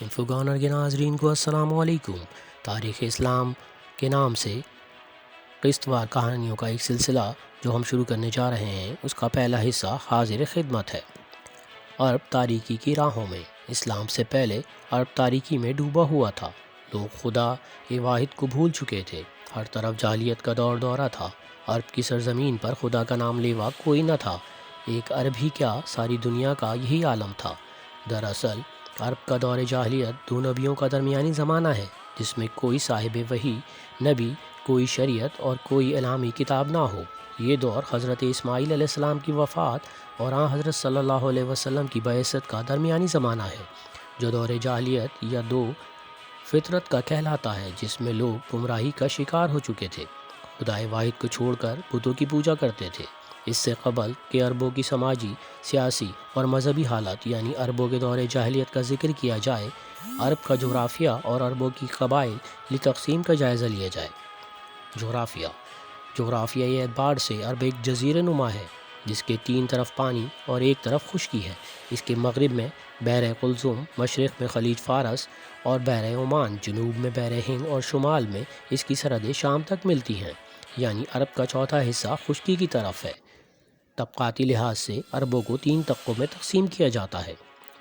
انفوگانر کے ناظرین کو السلام علیکم۔ تاریخ اسلام کے نام سے قسط وار کہانیوں کا ایک سلسلہ جو ہم شروع کرنے جا رہے ہیں، اس کا پہلا حصہ حاضر خدمت ہے۔ عرب تاریکی کی راہوں میں۔ اسلام سے پہلے عرب تاریکی میں ڈوبا ہوا تھا۔ لوگ خدا واحد کو بھول چکے تھے۔ ہر طرف جاہلیت کا دور دورہ تھا۔ عرب کی سرزمین پر خدا کا نام لیوا کوئی نہ تھا۔ ایک عرب ہی کیا، ساری دنیا کا یہی عالم تھا۔ دراصل عرب کا دور جاہلیت دو نبیوں کا درمیانی زمانہ ہے، جس میں کوئی صاحب وحی نبی، کوئی شریعت اور کوئی الہامی کتاب نہ ہو۔ یہ دور حضرت اسماعیل علیہ السلام کی وفات اور آن حضرت صلی اللہ علیہ وسلم کی بعثت کا درمیانی زمانہ ہے، جو دور جاہلیت یا دو فطرت کا کہلاتا ہے، جس میں لوگ گمراہی کا شکار ہو چکے تھے، خدا واحد کو چھوڑ کر بتوں کی پوجا کرتے تھے۔ اس سے قبل کہ عربوں کی سماجی، سیاسی اور مذہبی حالت یعنی عربوں کے دور جاہلیت کا ذکر کیا جائے، عرب کا جغرافیہ اور عربوں کی قبائلی تقسیم کا جائزہ لیا جائے۔ جغرافیائی اعتبار سے عرب ایک جزیرہ نما ہے، جس کے تین طرف پانی اور ایک طرف خشکی ہے۔ اس کے مغرب میں بحر قلزم، مشرق میں خلیج فارس اور بحر عمان، جنوب میں بحر ہند اور شمال میں اس کی سرحدیں شام تک ملتی ہیں، یعنی عرب کا چوتھا حصہ خشکی کی طرف ہے۔ طبقاتی لحاظ سے عربوں کو تین طبقوں میں تقسیم کیا جاتا ہے: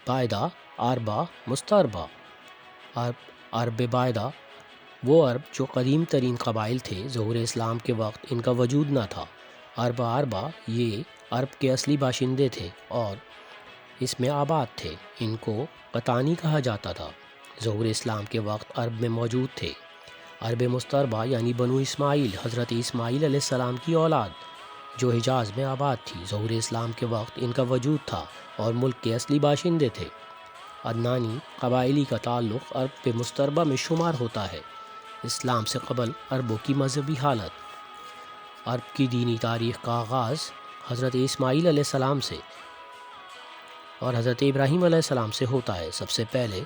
بائدہ، عربہ، مستعربہ۔ عرب بائدہ وہ عرب جو قدیم ترین قبائل تھے، ظہور اسلام کے وقت ان کا وجود نہ تھا۔ عربہ یہ عرب کے اصلی باشندے تھے اور اس میں آباد تھے۔ ان کو قطانی کہا جاتا تھا، ظہور اسلام کے وقت عرب میں موجود تھے۔ عرب مستعربہ یعنی بنو اسماعیل، حضرت اسماعیل علیہ السلام کی اولاد، جو حجاز میں آباد تھی، ظہور اسلام کے وقت ان کا وجود تھا اور ملک کے اصلی باشندے تھے۔ عدنانی قبائلی کا تعلق عرب مستعربہ میں شمار ہوتا ہے۔ اسلام سے قبل عربوں کی مذہبی حالت۔ عرب کی دینی تاریخ کا آغاز حضرت اسماعیل علیہ السلام سے اور حضرت ابراہیم علیہ السلام سے ہوتا ہے۔ سب سے پہلے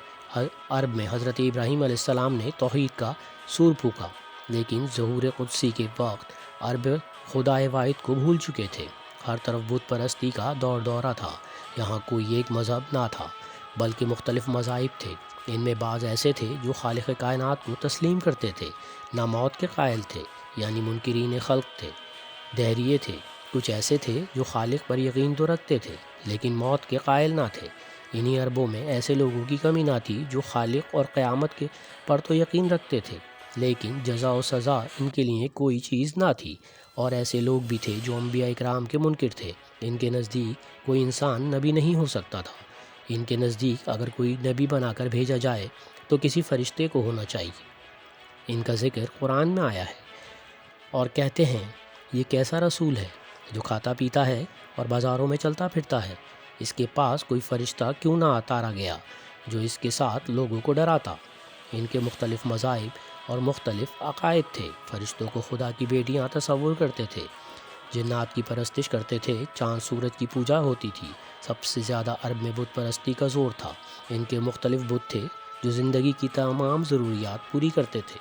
عرب میں حضرت ابراہیم علیہ السلام نے توحید کا سور پھونکا، لیکن ظہور قدسی کے وقت عرب خدا واحد کو بھول چکے تھے۔ ہر طرف بت پرستی کا دور دورہ تھا۔ یہاں کوئی ایک مذہب نہ تھا، بلکہ مختلف مذاہب تھے۔ ان میں بعض ایسے تھے جو خالق کائنات کو تسلیم کرتے تھے، نہ موت کے قائل تھے، یعنی منکرین خلق تھے، دہریے تھے۔ کچھ ایسے تھے جو خالق پر یقین تو رکھتے تھے، لیکن موت کے قائل نہ تھے۔ انہی عربوں میں ایسے لوگوں کی کمی نہ تھی جو خالق اور قیامت کے پر تو یقین رکھتے تھے، لیکن جزا و سزا ان کے لیے کوئی چیز نہ تھی۔ اور ایسے لوگ بھی تھے جو انبیاء اکرام کے منکر تھے۔ ان کے نزدیک کوئی انسان نبی نہیں ہو سکتا تھا۔ ان کے نزدیک اگر کوئی نبی بنا کر بھیجا جائے تو کسی فرشتے کو ہونا چاہیے۔ ان کا ذکر قرآن میں آیا ہے اور کہتے ہیں، یہ کیسا رسول ہے جو کھاتا پیتا ہے اور بازاروں میں چلتا پھرتا ہے؟ اس کے پاس کوئی فرشتہ کیوں نہ اتارا گیا جو اس کے ساتھ لوگوں کو ڈراتا؟ ان کے مختلف مذاہب اور مختلف عقائد تھے۔ فرشتوں کو خدا کی بیٹیاں تصور کرتے تھے، جنات کی پرستش کرتے تھے، چاند سورج کی پوجا ہوتی تھی۔ سب سے زیادہ عرب میں بت پرستی کا زور تھا۔ ان کے مختلف بت تھے جو زندگی کی تمام ضروریات پوری کرتے تھے۔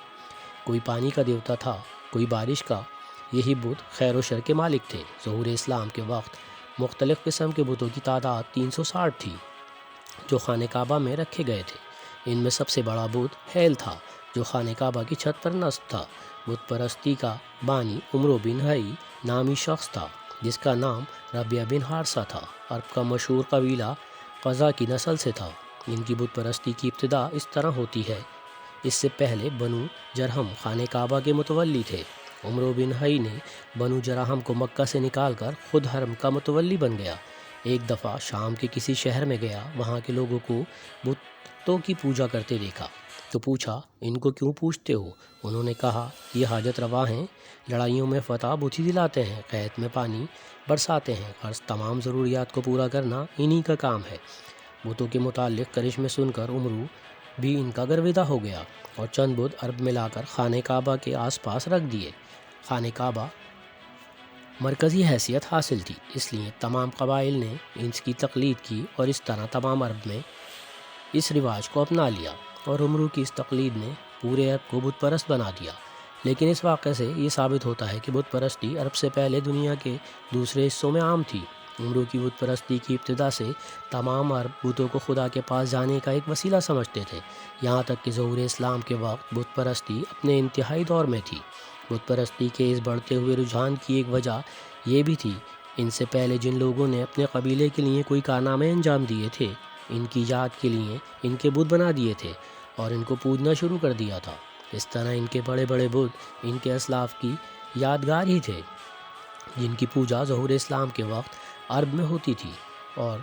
کوئی پانی کا دیوتا تھا، کوئی بارش کا۔ یہی بت خیر و شر کے مالک تھے۔ ظہور اسلام کے وقت مختلف قسم کے بتوں کی تعداد 360 تھی جو خانہ کعبہ میں رکھے گئے تھے۔ ان میں سب سے بڑا بت ہیل تھا جو خانہ کعبہ کی چھت پر نصب تھا۔ بت پرستی کا بانی عمرو بن حی نامی شخص تھا، جس کا نام ربیہ بن حارثہ تھا۔ عرب کا مشہور قبیلہ قزا کی نسل سے تھا۔ ان کی بت پرستی کی ابتدا اس طرح ہوتی ہے: اس سے پہلے بنو جرہم خانہ کعبہ کے متولی تھے۔ عمرو بن حی نے بنو جرہم کو مکہ سے نکال کر خود حرم کا متولی بن گیا۔ ایک دفعہ شام کے کسی شہر میں گیا، وہاں کے لوگوں کو بتوں کی پوجا کرتے دیکھا تو پوچھا، ان کو کیوں پوجتے ہو؟ انہوں نے کہا، یہ حاجت روا ہیں، لڑائیوں میں فتح بت ہی دلاتے ہیں، قحط میں پانی برساتے ہیں، غرض تمام ضروریات کو پورا کرنا انہی کا کام ہے۔ بتوں کے متعلق کرشمے سن کر عمرو بھی ان کا گرویدہ ہو گیا اور چند بت عرب میں لا کر خانہ کعبہ کے آس پاس رکھ دیے۔ خانہ کعبہ مرکزی حیثیت حاصل تھی، اس لیے تمام قبائل نے اس کی تقلید کی اور اس طرح تمام عرب میں اس رواج کو اپنا لیا اور عمرو کی اس تقلید نے پورے عرب کو بت پرست بنا دیا۔ لیکن اس واقعے سے یہ ثابت ہوتا ہے کہ بت پرستی عرب سے پہلے دنیا کے دوسرے حصوں میں عام تھی۔ عمروں کی بت پرستی کی ابتدا سے تمام عرب بتوں کو خدا کے پاس جانے کا ایک وسیلہ سمجھتے تھے، یہاں تک کہ ظہور اسلام کے وقت بت پرستی اپنے انتہائی دور میں تھی۔ بت پرستی کے اس بڑھتے ہوئے رجحان کی ایک وجہ یہ بھی تھی، ان سے پہلے جن لوگوں نے اپنے قبیلے کے لیے کوئی کارنامے انجام دیے تھے، ان کی یاد کے لیے ان کے بت بنا دیے تھے اور ان کو پوجنا شروع کر دیا تھا۔ اس طرح ان کے بڑے بڑے بت ان کے اسلاف کی یادگار ہی تھے، جن کی پوجا ظہور اسلام کے وقت عرب میں ہوتی تھی، اور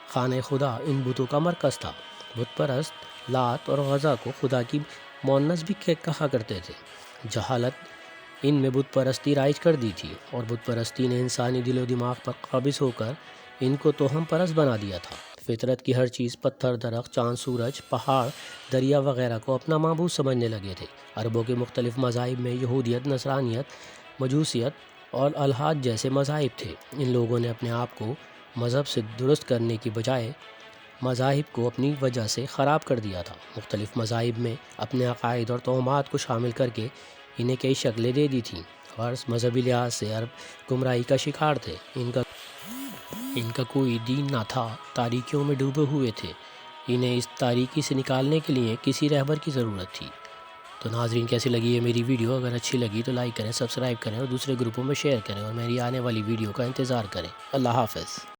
خانہ خدا ان بتوں کا مرکز تھا۔ بت پرست لات اور غزہ کو خدا کی مونس بھی کہا کرتے تھے۔ جہالت ان میں بت پرستی رائج کر دی تھی، اور بت پرستی نے انسانی دل و دماغ پر قابض ہو کر ان کو توہم پرست بنا دیا تھا۔ فطرت کی ہر چیز، پتھر، درخت، چاند، سورج، پہاڑ، دریا وغیرہ کو اپنا معبود سمجھنے لگے تھے۔ عربوں کے مختلف مذاہب میں یہودیت، نصرانیت، مجوسیت اور الحاد جیسے مذاہب تھے۔ ان لوگوں نے اپنے آپ کو مذہب سے درست کرنے کی بجائے مذاہب کو اپنی وجہ سے خراب کر دیا تھا۔ مختلف مذاہب میں اپنے عقائد اور توہمات کو شامل کر کے انہیں کئی شکلیں دے دی تھیں۔ غرض مذہبی لحاظ سے عرب گمراہی کا شکار تھے، ان کا کوئی دین نہ تھا، تاریکیوں میں ڈوبے ہوئے تھے۔ انہیں اس تاریکی سے نکالنے کے لیے کسی رہبر کی ضرورت تھی۔ تو ناظرین، کیسی لگی ہے میری ویڈیو؟ اگر اچھی لگی تو لائک کریں، سبسکرائب کریں اور دوسرے گروپوں میں شیئر کریں، اور میری آنے والی ویڈیو کا انتظار کریں۔ اللہ حافظ۔